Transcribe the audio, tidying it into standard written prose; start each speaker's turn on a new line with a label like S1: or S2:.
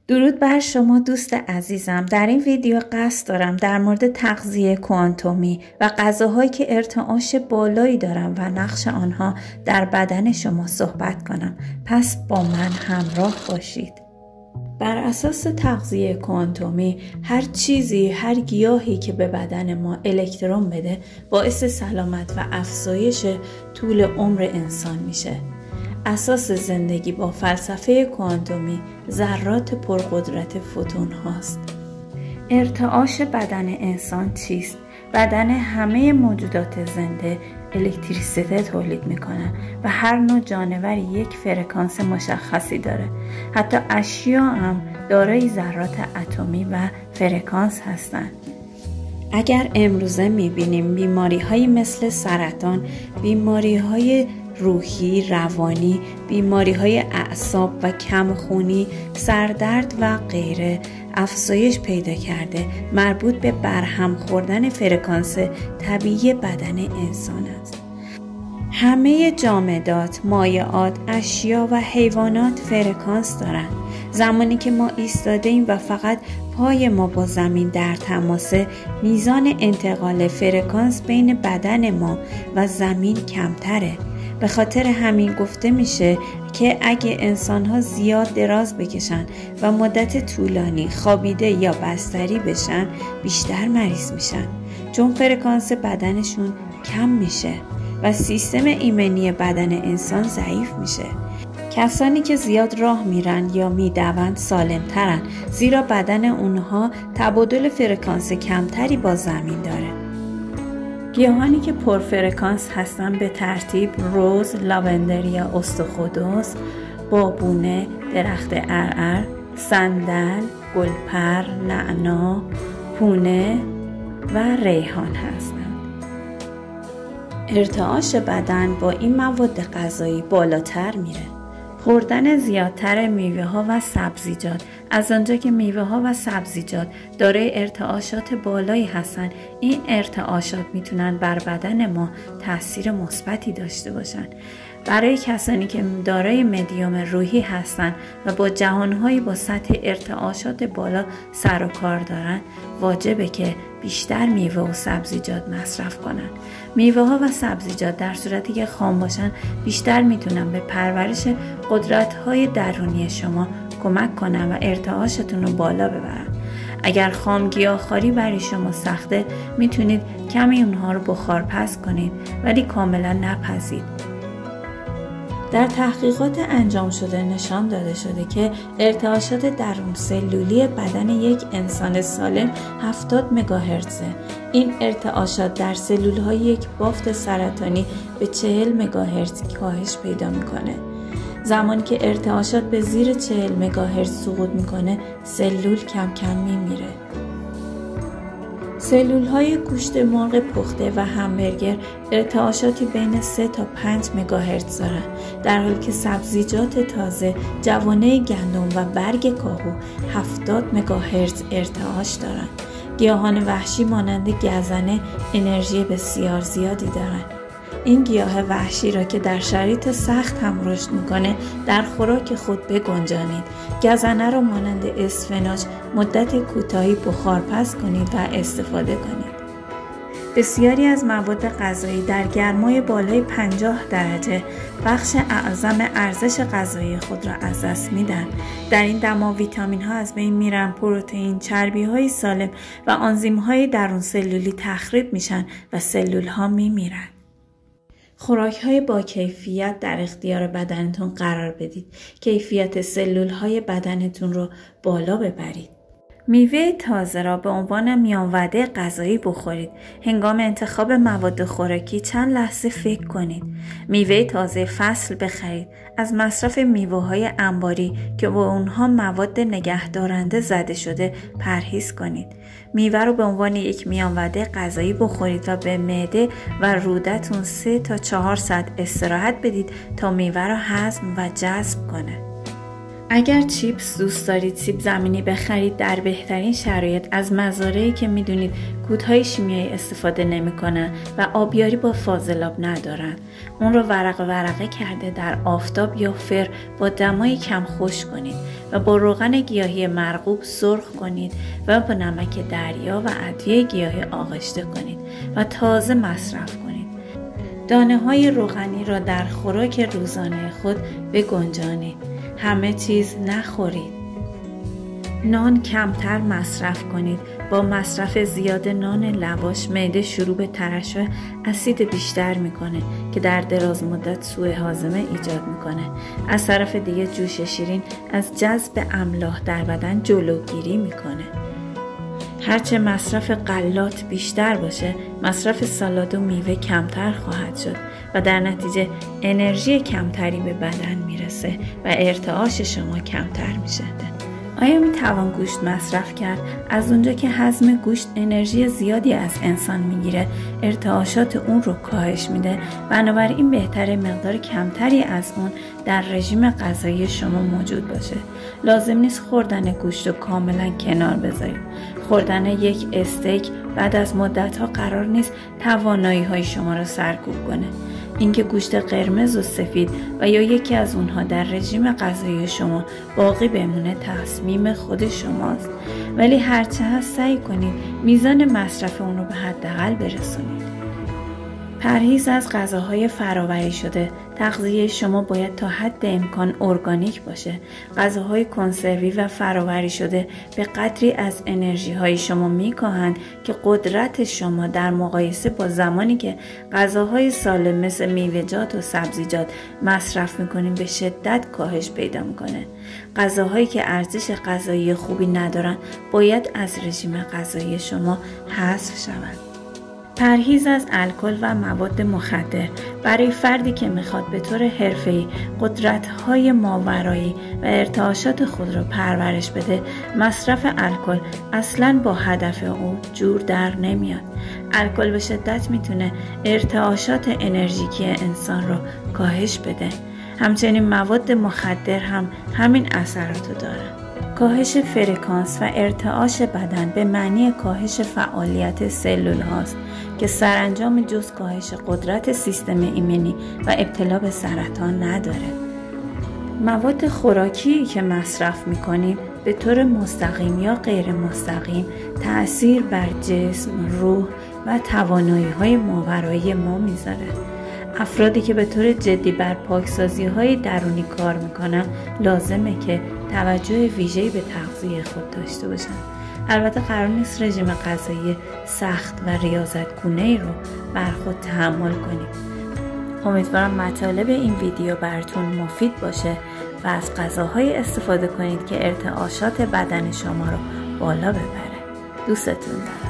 S1: درود بر شما دوست عزیزم. در این ویدیو قصد دارم در مورد تغذیه کوانتومی و غذاهایی که ارتعاش بالایی دارن و نقش آنها در بدن شما صحبت کنم. پس با من همراه باشید. بر اساس تغذیه کوانتومی هر چیزی، هر گیاهی که به بدن ما الکترون بده باعث سلامت و افزایش طول عمر انسان میشه. اساس زندگی با فلسفه کوانتومی ذرات پرقدرت فوتون هاست. ارتعاش بدن انسان چیست؟ بدن همه موجودات زنده الکتریسیته تولید میکنن و هر نوع جانور یک فرکانس مشخصی داره. حتی اشیا هم دارای ذرات اتمی و فرکانس هستند. اگر امروزه میبینیم بیماری های مثل سرطان، بیماری های روحی، روانی، بیماری های اعصاب و کمخونی، سردرد و غیره افزایش پیدا کرده، مربوط به برهم خوردن فرکانس طبیعی بدن انسان است. همه جامدات، مایعات، اشیا و حیوانات فرکانس دارند. زمانی که ما ایستاده ایم و فقط پای ما با زمین در تماسه، میزان انتقال فرکانس بین بدن ما و زمین کمتره. به خاطر همین گفته میشه که اگه انسان‌ها زیاد دراز بکشن و مدت طولانی خوابیده یا بستری بشن بیشتر مریض میشن، چون فرکانس بدنشون کم میشه و سیستم ایمنی بدن انسان ضعیف میشه. کسانی که زیاد راه میرن یا میدوند سالمترن، زیرا بدن اونها تبادل فرکانس کمتری با زمین داره. گیاهانی که پرفرکانس هستن به ترتیب روز، لاوندر یا استخودوس، بابونه، درخت عرعر، صندل، گلپر، نعنا، پونه و ریحان هستند. ارتعاش بدن با این مواد غذایی بالاتر میره. خوردن زیادتر میوه ها و سبزیجات، از آنجا که میوه ها و سبزیجات دارای ارتعاشات بالایی هستند، این ارتعاشات میتونن بر بدن ما تاثیر مثبتی داشته باشن. برای کسانی که دارای مدیوم روحی هستند و با جهانهایی با سطح ارتعاشات بالا سر و کار دارن، واجبه که بیشتر میوه و سبزیجات مصرف کنن. میوه ها و سبزیجات در صورتی که خام باشن بیشتر میتونن به پرورش قدرت های درونی شما کمک کنن و ارتعاشتون رو بالا ببرن. اگر خام گیاهخواری برای شما سخته، میتونید کمی اونها رو بخار پز کنید ولی کاملا نپزید. در تحقیقات انجام شده نشان داده شده که ارتعاشات درون سلولی بدن یک انسان سالم 70 مگاهرتزه. این ارتعاشات در سلول‌های یک بافت سرطانی به 40 مگاهرتز کاهش پیدا میکنه. زمانی که ارتعاشات به زیر 40 مگاهرتز سقوط میکنه، سلول کم کم میمیره. سلول‌های گوشت مرغ پخته و همبرگر ارتعاشاتی بین 3 تا 5 مگاهرتز دارند، در حالی که سبزیجات تازه، جوانه گندم و برگ کاهو 70 مگاهرتز ارتعاش دارند. گیاهان وحشی مانند گزنه انرژی بسیار زیادی دارند. این گیاه وحشی را که در شرایط سخت هم رشد میکنه در خوراک خود بگنجانید. گزنه را مانند اسفناج مدت کوتاهی بخارپز کنید و استفاده کنید. بسیاری از مواد غذایی در گرمای بالای 50 درجه بخش اعظم ارزش غذایی خود را از دست میدن. در این دما ویتامین ها از بین میرن، پروتئین، چربی های سالم و آنزیم های درون سلولی تخریب میشن و سلول ها میمیرن. خوراک‌های با کیفیت در اختیار بدنتون قرار بدید. کیفیت سلول‌های بدنتون رو بالا ببرید. میوه تازه را به عنوان میان وعده غذایی بخورید. هنگام انتخاب مواد خوراکی چند لحظه فکر کنید. میوه تازه فصل بخرید. از مصرف میوه‌های انباری که با اونها مواد نگهدارنده زده شده پرهیز کنید. میوه رو به عنوان یک میان وعده غذایی بخورید و به معده و روده‌تون 3 تا 4 ساعت استراحت بدید تا میوه را هضم و جذب کنه. اگر چیپس دوست دارید سیب زمینی بخرید در بهترین شرایط از مزارعی که میدونید کودهای شیمیایی استفاده نمیکنن و آبیاری با فاضلاب ندارن. اون رو ورقه کرده در آفتاب یا فر با دمای کم خشک کنید و با روغن گیاهی مرغوب سرخ کنید و با نمک دریا و ادویه گیاهی آغشته کنید و تازه مصرف کنید. دانه های روغنی را در خوراک روزانه خود بگنجانید. همه چیز نخورید. نان کمتر مصرف کنید. با مصرف زیاد نان لواش معده شروع به ترشح اسید بیشتر میکنه که در دراز مدت سوء هاضمه ایجاد میکنه. از طرف دیگه جوش شیرین از جذب املاح در بدن جلوگیری میکنه. هرچه مصرف غلات بیشتر باشه، مصرف سالاد و میوه کمتر خواهد شد و در نتیجه انرژی کمتری به بدن میرسه و ارتعاش شما کمتر میشه. آیا میتوان گوشت مصرف کرد؟ از اونجا که هضم گوشت انرژی زیادی از انسان میگیره، ارتعاشات اون رو کاهش میده، بنابراین بهتره مقدار کمتری از اون در رژیم غذایی شما موجود باشه. لازم نیست خوردن گوشت رو کاملا کنار بذارید. خوردن یک استیک بعد از مدت‌ها قرار نیست توانایی‌های شما رو سرکوب کنه. اینکه گوشت قرمز و سفید و یا یکی از اونها در رژیم غذایی شما باقی بمونه تصمیم خود شماست، ولی هرچه هست سعی کنید میزان مصرف اون رو به حداقل برسونید. پرهیز از غذاهای فرآوری شده. تغذیه شما باید تا حد امکان ارگانیک باشه. غذاهای کنسروی و فرآوری شده به قدری از انرژی های شما میکاهند که قدرت شما در مقایسه با زمانی که غذاهای سالم مثل میوه‌جات و سبزیجات مصرف میکنین به شدت کاهش پیدا میکنه. غذاهایی که ارزش غذایی خوبی ندارن باید از رژیم غذایی شما حذف شوند. پرهیز از الکل و مواد مخدر. برای فردی که میخواد به طور حرفه‌ای قدرت‌های ماورایی و ارتعاشات خود را پرورش بده، مصرف الکل اصلاً با هدف او جور در نمیاد. الکل به شدت میتونه ارتعاشات انرژیکی انسان را کاهش بده. همچنین مواد مخدر هم همین اثراتو داره. کاهش فرکانس و ارتعاش بدن به معنی کاهش فعالیت سلول هاست که سرانجام جز کاهش قدرت سیستم ایمنی و ابتلا به سرطان نداره. مواد خوراکی که مصرف میکنیم به طور مستقیم یا غیر مستقیم تأثیر بر جسم، روح و توانایی‌های ماورایی ما میذاره. افرادی که به طور جدی بر پاکسازی‌های درونی کار میکنن لازمه که توجه ویژه‌ای به تغذیه خود داشته باشن. البته قرار نیست رژیم غذایی سخت و ریاضت‌گونه‌ای رو بر خود تحمل کنیم. امیدوارم مطالب این ویدیو براتون مفید باشه و از غذاهای استفاده کنید که ارتعاشات بدن شما رو بالا ببره. دوستتون دارم.